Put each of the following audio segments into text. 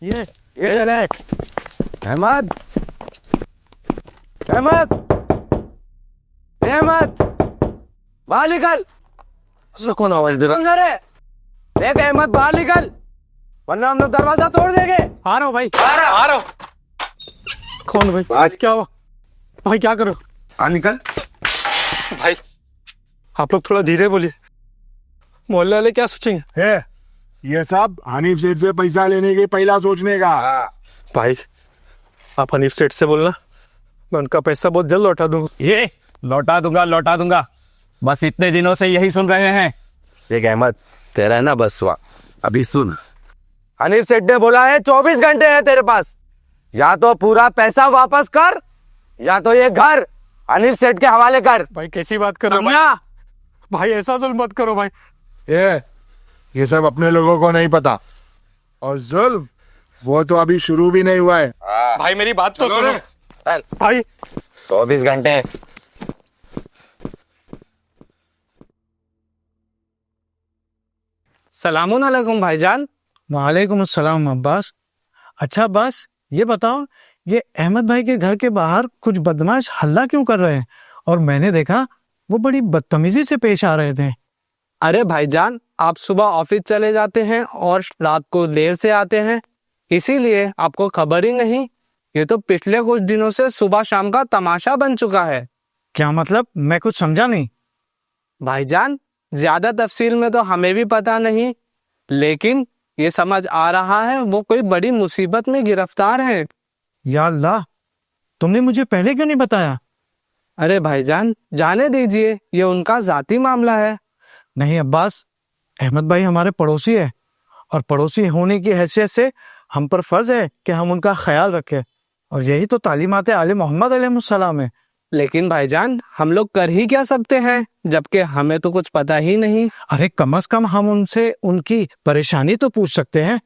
یہ لے احمد احمد احمد باہر نکل. کون آواز دے رہا؟ دیکھ احمد باہر نکل ورنہ ہم لوگ دروازہ توڑ دیں گے. آ رہا ہوں بھائی آ رہا ہوں. کون بھائی؟ کیا ہوا بھائی؟ کیا کرو؟ نکل بھائی آپ لوگ تھوڑا دھیرے بولیے، محلے والے کیا سوچیں گے؟ یہ سب حنیف سیٹ سے پیسہ لینے کے پہلا سوچنے کا. بھائی آپ حنیف سیٹ سے بولنا، میں ان کا پیسہ بہت جلد لوٹا دوں گا. یہ لوٹا دوں گا بس اتنے دنوں سے یہی سن رہے ہیں. دیکھ احمد تیرا ہے نا بس ہوا. ابھی سن، حنیف سیٹ نے بولا ہے 24 گھنٹے ہیں تیرے پاس، یا تو پورا پیسہ واپس کر یا تو یہ گھر حنیف سیٹ کے حوالے کر. بھائی کیسی بات کر رہے ہو بھائی؟ ایسا ظلم مت کرو بھائی. یہ سب اپنے لوگوں کو نہیں پتا، اور ظلم وہ تو ابھی شروع بھی نہیں ہوا ہے. بھائی میری بات تو سنو بھائی. 24 گھنٹے. سلام علیکم بھائی جان. وعلیکم السلام عباس. اچھا عباس یہ بتاؤ، یہ احمد بھائی کے گھر کے باہر کچھ بدماش ہلہ کیوں کر رہے ہیں؟ اور میں نے دیکھا وہ بڑی بدتمیزی سے پیش آ رہے تھے. ارے بھائی جان، آپ صبح آفس چلے جاتے ہیں اور رات کو دیر سے آتے ہیں، اسی لیے آپ کو خبر ہی نہیں. یہ تو پچھلے کچھ دنوں سے صبح شام کا تماشا بن چکا ہے. کیا مطلب؟ میں کچھ سمجھا نہیں. بھائی جان زیادہ تفصیل میں تو ہمیں بھی پتا نہیں، لیکن یہ سمجھ آ رہا ہے وہ کوئی بڑی مصیبت میں گرفتار ہے. یا اللہ، تم نے مجھے پہلے کیوں نہیں بتایا؟ ارے بھائی جان جانے دیجئے، یہ ان کا ذاتی معاملہ ہے. نہیں عباس، احمد بھائی ہمارے پڑوسی ہے، اور پڑوسی ہونے کی حیثیت سے ہم پر فرض ہے کہ ہم ان کا خیال رکھیں، اور یہی تو تعلیمات آل محمد علیہ السلام ہے. لیکن بھائی جان ہم لوگ کر ہی کیا سکتے ہیں جبکہ ہمیں تو کچھ پتا ہی نہیں. ارے کم از کم ہم ان سے ان کی پریشانی تو پوچھ سکتے ہیں.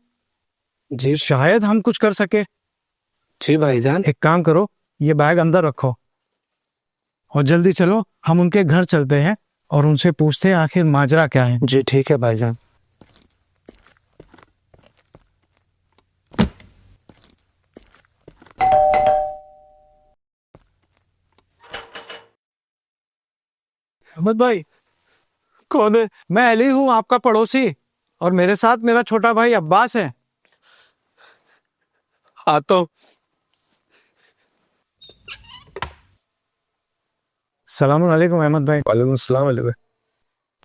جی شاید ہم کچھ کر سکے. جی بھائی جان. ایک کام کرو، یہ بیگ اندر رکھو اور جلدی چلو، ہم ان کے گھر چلتے ہیں اور ان سے پوچھتے ہیں آخر ماجرا کیا ہے. جی ٹھیک ہے بھائی جان. احمد بھائی، کون ہے؟ میں علی ہوں، آپ کا پڑوسی، اور میرے ساتھ میرا چھوٹا بھائی عباس ہے. آتا ہوں. السلام علیکم احمد بھائی. وعلیکم السلام علیکم.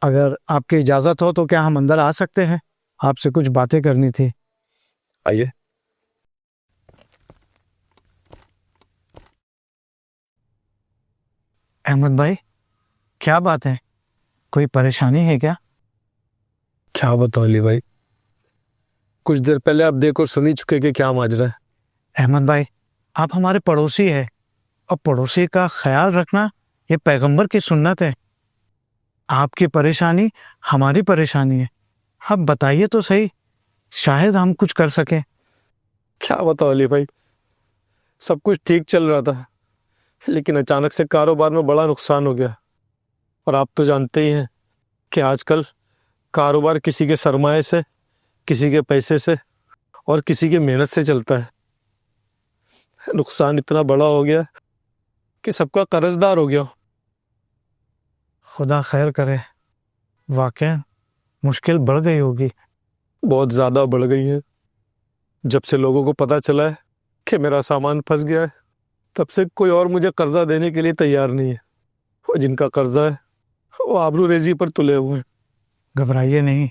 اگر آپ کی اجازت ہو تو کیا ہم اندر آ سکتے ہیں؟ آپ سے کچھ باتیں کرنی تھی. آئیے. احمد بھائی کیا بات ہے؟ کوئی پریشانی ہے کیا؟ کیا بتاؤ علی بھائی، کچھ دیر پہلے آپ دیکھو سنی چکے کہ کیا ماجرا ہے. احمد بھائی آپ ہمارے پڑوسی ہیں، اور پڑوسی کا خیال رکھنا یہ پیغمبر کی سنت ہے. آپ کی پریشانی ہماری پریشانی ہے، آپ بتائیے تو صحیح، شاید ہم کچھ کر سکیں. کیا بتاؤ علی بھائی، سب کچھ ٹھیک چل رہا تھا لیکن اچانک سے کاروبار میں بڑا نقصان ہو گیا. اور آپ تو جانتے ہی ہیں کہ آج کل کاروبار کسی کے سرمایے سے، کسی کے پیسے سے اور کسی کے محنت سے چلتا ہے. نقصان اتنا بڑا ہو گیا کہ سب کا قرض دار ہو گیا. خدا خیر کرے. واقعا مشکل بڑھ گئی ہوگی. بہت زیادہ بڑھ گئی ہے. جب سے لوگوں کو پتہ چلا ہے کہ میرا سامان پھنس گیا ہے، تب سے کوئی اور مجھے قرضہ دینے کے لیے تیار نہیں ہے. اور جن کا قرضہ ہے وہ آبرو ریزی پر تلے ہوئے ہیں. گھبرائیے نہیں،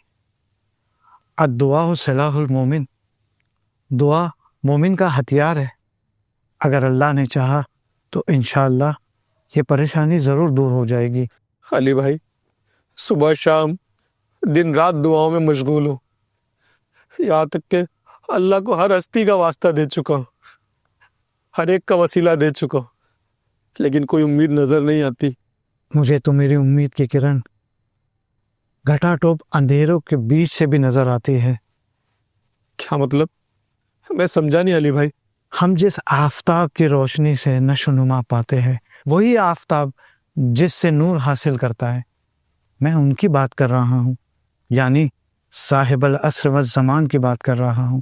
الدعاء سلاح المومن، دعا مومن کا ہتھیار ہے. اگر اللہ نے چاہا تو انشاءاللہ یہ پریشانی ضرور دور ہو جائے گی. علی بھائی صبح شام دن رات دعاؤں میں مشغول ہوں، یہاں تک کہ اللہ کو ہر ہستی کا واسطہ دے چکا ہوں، ہر ایک کا وسیلہ دے چکا ہوں، لیکن کوئی امید نظر نہیں آتی. مجھے تو میری امید کی کرن گھٹا ٹوپ اندھیروں کے بیچ سے بھی نظر آتی ہے. کیا مطلب؟ میں سمجھا نہیں علی بھائی. ہم جس آفتاب کی روشنی سے نشو نما پاتے ہیں، وہی آفتاب جس سے نور حاصل کرتا ہے، میں ان کی بات کر رہا ہوں، یعنی صاحب العصر والزمان کی بات کر رہا ہوں.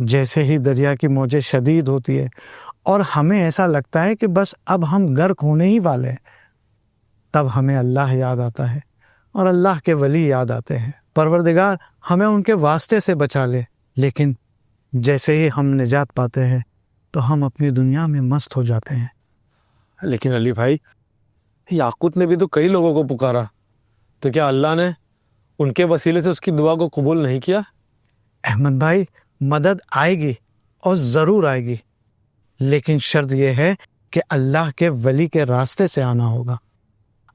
جیسے ہی دریا کی موجیں شدید ہوتی ہے اور ہمیں ایسا لگتا ہے کہ بس اب ہم غرق ہونے ہی والے ہیں، تب ہمیں اللہ یاد آتا ہے اور اللہ کے ولی یاد آتے ہیں۔ پروردگار ہمیں ان کے واسطے سے بچا لے، لیکن جیسے ہی ہم نجات پاتے ہیں تو ہم اپنی دنیا میں مست ہو جاتے ہیں۔ لیکن علی بھائی، یاقوت نے بھی تو کئی لوگوں کو پکارا، تو کیا اللہ نے ان کے وسیلے سے اس کی دعا کو قبول نہیں کیا؟ احمد بھائی، مدد آئے گی اور ضرور آئے گی، لیکن شرط یہ ہے کہ اللہ کے ولی کے راستے سے آنا ہوگا۔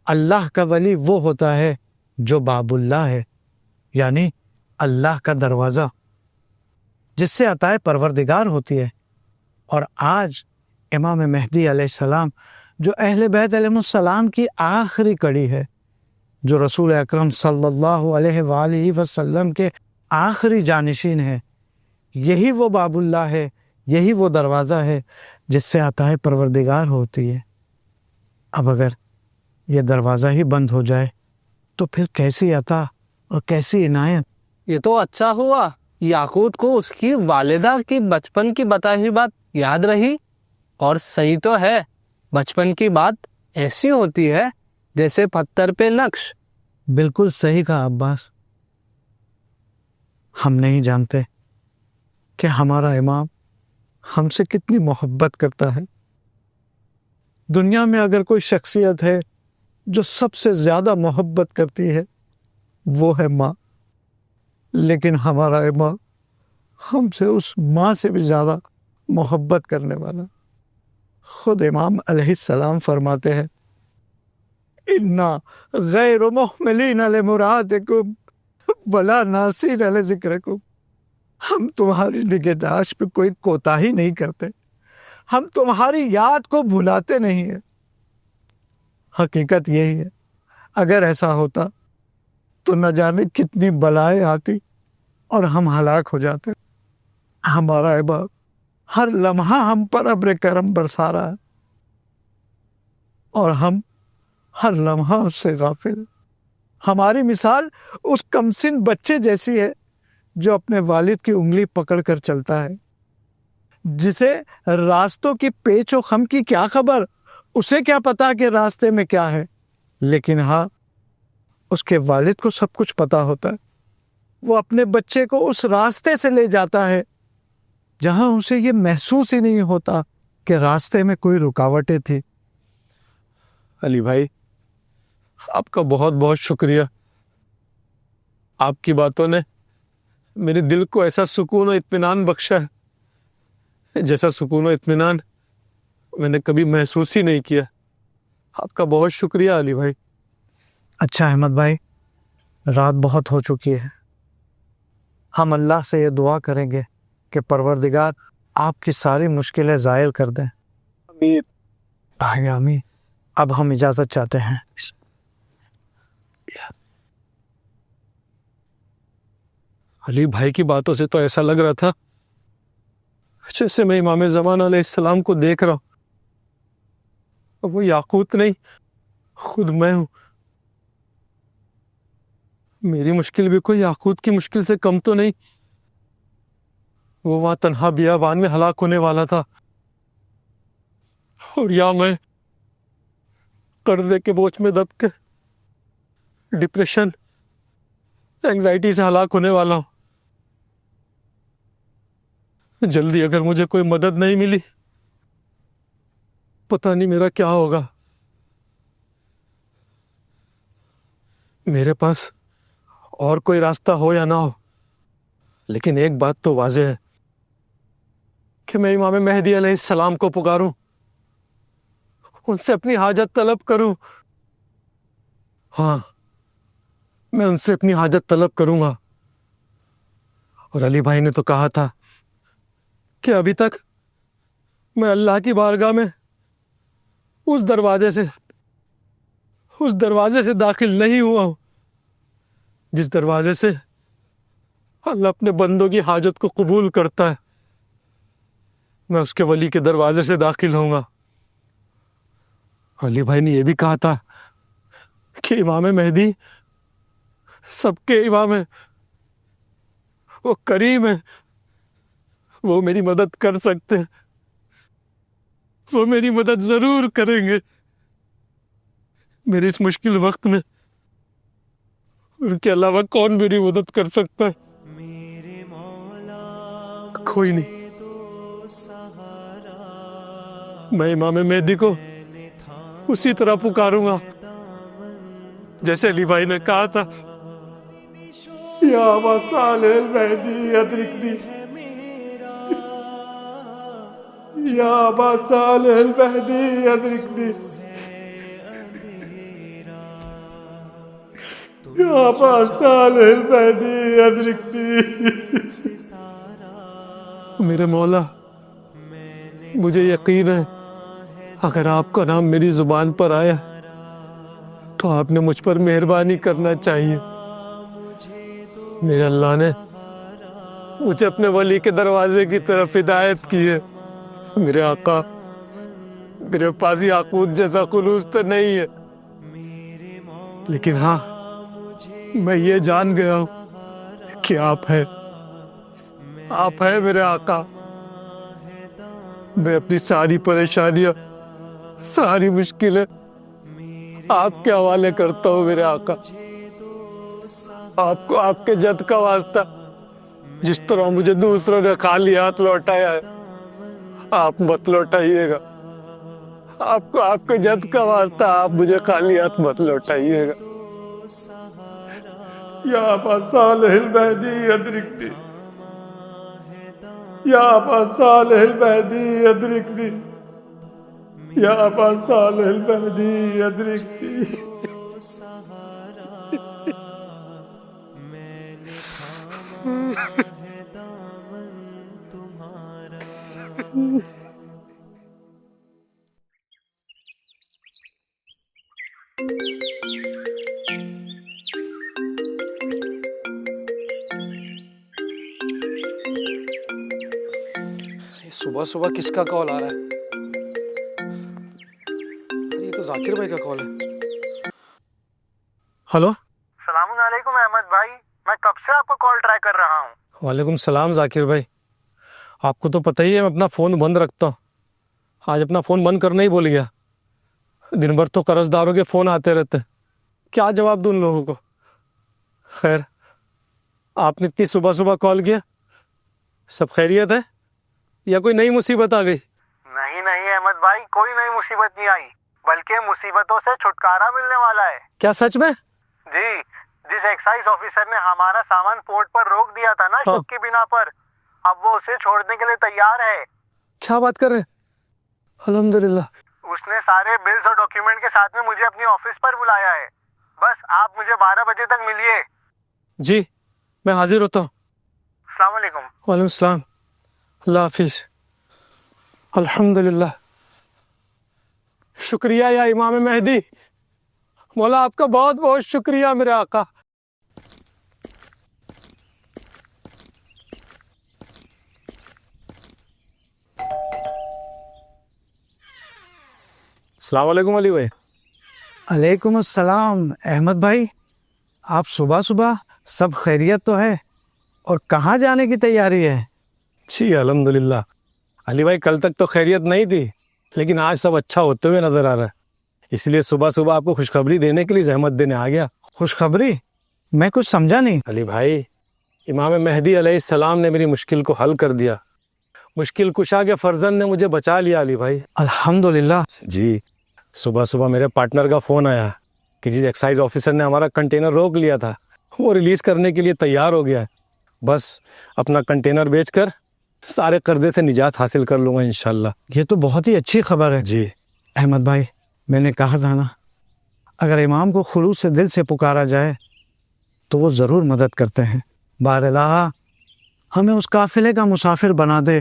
اللہ کا ولی وہ ہوتا ہے جو باب اللہ ہے، یعنی اللہ کا دروازہ، جس سے عطائے پروردگار ہوتی ہے۔ اور آج امام مہدی علیہ السلام، جو اہل بیت علیہ السلام کی آخری کڑی ہے، جو رسول اکرم صلی اللہ علیہ وآلہ وسلم کے آخری جانشین ہے، یہی وہ باب اللہ ہے، یہی وہ دروازہ ہے جس سے عطائے پروردگار ہوتی ہے۔ اب اگر یہ دروازہ ہی بند ہو جائے تو پھر کیسی عطا اور کیسی عنایت؟ یہ تو اچھا ہوا یاقوت کو اس کی والدہ کی بچپن کی بتائی ہوئی بات یاد رہی، اور صحیح تو ہے، بچپن کی بات ایسی ہوتی ہے جیسے پتھر پہ نقش۔ بالکل صحیح کہا عباس۔ ہم نہیں جانتے کہ ہمارا امام ہم سے کتنی محبت کرتا ہے۔ دنیا میں اگر کوئی شخصیت ہے جو سب سے زیادہ محبت کرتی ہے، وہ ہے ماں، لیکن ہمارا امام ہم سے اس ماں سے بھی زیادہ محبت کرنے والا۔ خود امام علیہ السلام فرماتے ہیں، اِنَّا غَيْرُ مُحْمِلِينَ لِمُرَادِكُمْ وَلَا نَاسِينَ لِذِكْرِكُمْ۔ ہم تمہاری نگہداشت پہ کوئی کوتاہی نہیں کرتے، ہم تمہاری یاد کو بھلاتے نہیں ہیں۔ حقیقت یہی ہے، اگر ایسا ہوتا تو نہ جانے کتنی بلائیں آتی اور ہم ہلاک ہو جاتے۔ ہمارا امام ہر لمحہ ہم پر ابر کرم برسا رہا ہے، اور ہم ہر لمحہ اس سے غافل ہیں۔ ہماری مثال اس کمسن بچے جیسی ہے جو اپنے والد کی انگلی پکڑ کر چلتا ہے، جسے راستوں کی پیچ و خم کی کیا خبر، اسے کیا پتا کہ راستے میں کیا ہے، لیکن ہاں اس کے والد کو سب کچھ پتا ہوتا ہے۔ وہ اپنے بچے کو اس راستے سے لے جاتا ہے جہاں اسے یہ محسوس ہی نہیں ہوتا کہ راستے میں کوئی رکاوٹیں تھی۔ علی بھائی، آپ کا بہت بہت شکریہ۔ آپ کی باتوں نے میرے دل کو ایسا سکون و اطمینان بخشا ہے جیسا سکون و اطمینان میں نے کبھی محسوس ہی نہیں کیا۔ آپ کا بہت شکریہ علی بھائی۔ اچھا احمد بھائی، رات بہت ہو چکی ہے، ہم اللہ سے یہ دعا کریں گے کہ پروردگار آپ کی ساری مشکلیں زائل کر دیں۔ امین۔ آمین۔ اب ہم اجازت چاہتے ہیں۔ علی بھائی کی باتوں سے تو ایسا لگ رہا تھا جیسے میں امام زمان علیہ السلام کو دیکھ رہا ہوں، اور وہ یاقوت نہیں، خود میں ہوں۔ میری مشکل بھی کوئی یاقوت کی مشکل سے کم تو نہیں۔ وہ وہاں تنہا بیابان میں ہلاک ہونے والا تھا، اور یا میں قرضے کے بوجھ میں دب کے ڈپریشن، اینگزائٹی سے ہلاک ہونے والا ہوں۔ جلدی اگر مجھے کوئی مدد نہیں ملی، پتہ نہیں میرا کیا ہوگا۔ میرے پاس اور کوئی راستہ ہو یا نہ ہو، لیکن ایک بات تو واضح ہے کہ میں امام مہدی علیہ السلام کو پکاروں، ان سے اپنی حاجت طلب کروں۔ ہاں، میں ان سے اپنی حاجت طلب کروں گا۔ اور علی بھائی نے تو کہا تھا کہ ابھی تک میں اللہ کی بارگاہ میں اس دروازے سے داخل نہیں ہوا ہوں جس دروازے سے اللہ اپنے بندوں کی حاجت کو قبول کرتا ہے۔ میں اس کے ولی کے دروازے سے داخل ہوں گا۔ علی بھائی نے یہ بھی کہا تھا کہ امام مہدی سب کے امام ہے، وہ کریم ہے، وہ میری مدد کر سکتے ہیں، وہ میری مدد ضرور کریں گے میرے اس مشکل وقت میں. ان کے علاوہ کون میری مدد کر سکتا ہے؟ کوئی نہیں. میں امام مہدی کو اسی طرح پکاروں گا جیسے علی بھائی نے کہا تھا، یا ابا صالح المہدی ادرکنی، یا ابا صالح المہدی ادرکنی، یا ابا صالح المہدی ادرکنی. میرے مولا، مجھے یقین ہے اگر آپ کا نام میری زبان پر آیا تو آپ نے مجھ پر مہربانی کرنا چاہیے. میرے اللہ نے مجھے اپنے ولی کے دروازے کی طرف ہدایت کی ہے. میرے آقا، میرے پاس یاقوت جیسا خلوص تو نہیں ہے، لیکن ہاں میں یہ جان گیا ہوں کہ آپ ہیں میرے آقا. میں اپنی ساری پریشانیاں، ساری مشکلیں آپ کے حوالے کرتا ہوں میرے آقا. آپ کو آپ کے جد کا واسطہ، جس طرح مجھے دوسروں نے خالی ہاتھ لوٹایا ہے آپ مت لوٹائیے گا. آپ کو آپ کے جد کا واسطہ آپ مجھے خالی ہاتھ مت لوٹائیے گا. یا ابا صالح المہدی ادرکنی، یا ابا صالح المہدی ادرکنی، یا ابا صالح المہدی ادرکنی. صبح صبح کس کا کال آ رہا ہے؟ یہ تو ذاکر بھائی کا کال ہے. ہلو. السلام علیکم احمد بھائی، میں کب سے آپ کو کال ٹرائی کر رہا ہوں. وعلیکم السلام ذاکر بھائی. آپ کو تو پتہ ہی ہے میں اپنا فون بند رکھتا ہوں. آج اپنا فون بند کرنا ہی بھول گیا. دن بھر تو قرض داروں کے فون آتے رہتے، کیا جواب دوں ان لوگوں کو. خیر، آپ نے اتنی صبح صبح کال کیا، سب خیریت ہے یا کوئی نئی مصیبت آ گئی؟ نہیں احمد بھائی، کوئی نئی مصیبت نہیں آئی، بلکہ مصیبتوں سے چھٹکارا ملنے والا ہے. کیا سچ میں؟ جی، جس ایکسائز آفیسر نے ہمارا سامان پورٹ پر روک دیا تھا نا شک کی بنا پر، اب وہ اسے چھوڑنے کے لیے تیار ہے. کیا بات کر رہے ہیں؟ الحمدللہ. اس نے سارے بلز اور ڈاکیومنٹ کے ساتھ میں مجھے اپنی آفس پر بلایا ہے. بس آپ مجھے 12 بجے تک ملیے. جی میں حاضر ہوتا ہوں. السلام علیکم. وعلیکم السلام. اللہ حافظ. الحمدللہ. شکریہ یا امام مہدی، مولا آپ کا بہت بہت شکریہ میرے آقا. السلام علیکم علی بھائی. علیکم السلام احمد بھائی، آپ صبح صبح سب خیریت تو ہے؟ اور کہاں جانے کی تیاری ہے؟ جی الحمدللہ. علی بھائی کل تک تو خیریت نہیں تھی، لیکن آج سب اچھا ہوتے ہوئے نظر آ رہا ہے، اس لیے صبح صبح آپ کو خوشخبری دینے کے لیے زحمت دینے آ گیا. خوشخبری؟ میں کچھ سمجھا نہیں. علی بھائی، امام مہدی علیہ السلام نے میری مشکل کو حل کر دیا. مشکل کشا کے فرزند نے مجھے بچا لیا علی بھائی. الحمدللہ. جی صبح صبح میرے پارٹنر کا فون آیا کہ جس ایکسائز آفیسر نے ہمارا کنٹینر روک لیا تھا وہ ریلیز کرنے کے لیے تیار ہو گیا ہے. بس اپنا کنٹینر بیچ کر سارے قرضے سے نجات حاصل کر لوں گا انشاءاللہ. یہ تو بہت ہی اچھی خبر ہے. جی احمد بھائی، میں نے کہا تھا نا، اگر امام کو خلوص سے دل سے پکارا جائے تو وہ ضرور مدد کرتے ہیں. بار الہ ہمیں اس قافلے کا مسافر بنا دے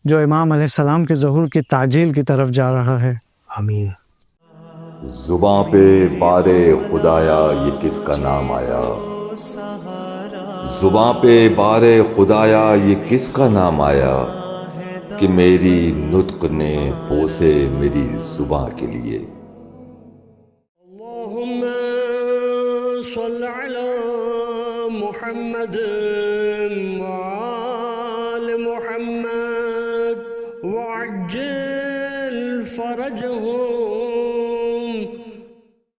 جو امام علیہ السلام کے ظہور کی تعجیل کی طرف جا رہا ہے. آمین. زباں پہ بار خدایا یہ کس کا نام آیا، زباں پہ بار خدایا یہ کس کا نام آیا، کہ میری نطق نے بوسے میری زباں کے لیے. اللہم صل علی محمد وآل محمد. فرج ہو